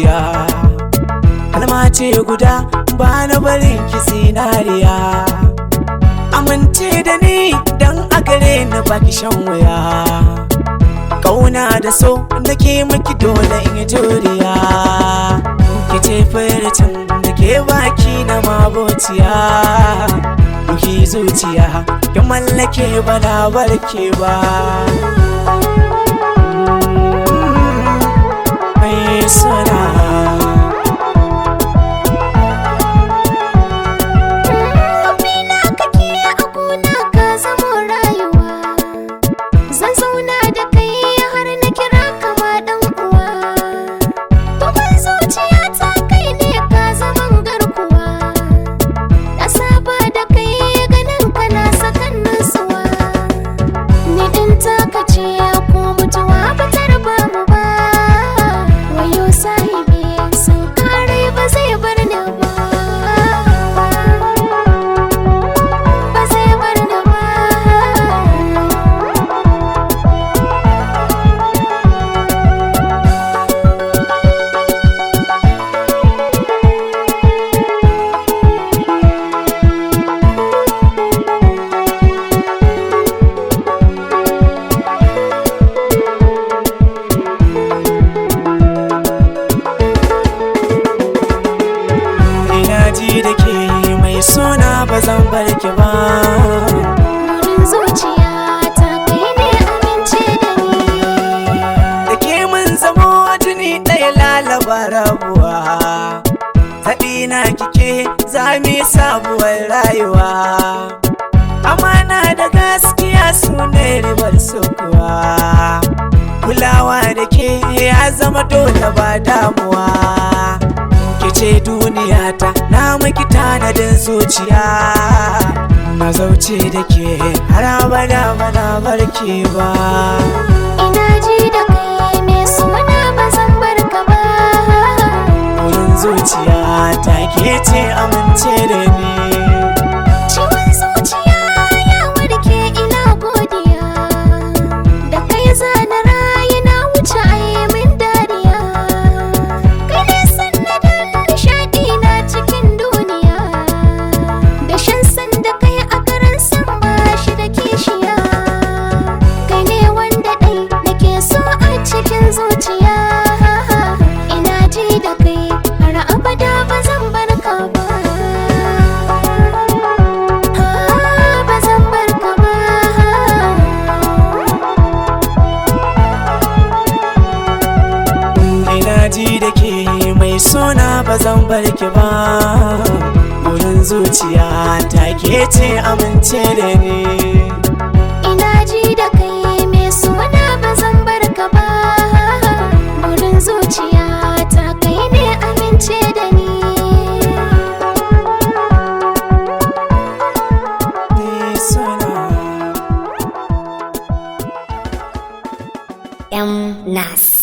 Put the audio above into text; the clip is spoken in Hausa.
zuciya. Kalma ce guda ba na barin ki zinariya. Amince da ni dan a gare ni baki shan wuya. Kauna da so nake miki dole in yi juriya. Ki ce furcin da ke baki na mabociya. Ruhi zuciya ki mallake ba na barke ba. Mai suna da ke mai suna ba zan bar ki ba. Wurin zuciya ta kai ne amince da ni. Da ke mun zamo jini ɗaya lalaba rabuwa. Taɗina kike zami sabuwar rayuwa. Amana da gaskiya su ne ribar sukuwa. Kulawa da ke ya zama dole ba damuwa. Ce duniya ta na miki tanadin zuciya. Na zauce da ke har abada bana barke ba. Ina ji da kai mai suna ba zan bar ka ba. Wurin zuciya ta ke ce amince da ni. Ciwon zuciya ya warke ina godiya. Da kai zana rayu na wuce a yi min dariya. Kai ne sanadin nishaɗi na cikin duniya. Da shan sanda kai a karan san ba shi da kishiya. Kai ne wanda ɗai nake so a cikin zuciya. Ina ji da kai har abada ba zan bar ka ba. Ba zan bar ka ba. Ina ji da ke mai suna ba zan bar ki ba. Wurin zuciya ta ke ce amince da ni. Ina ji da kai mai suna ba zan bar ka ba. Wurin zuciya ta kai ne amince da ni. Mai suna M. Nas.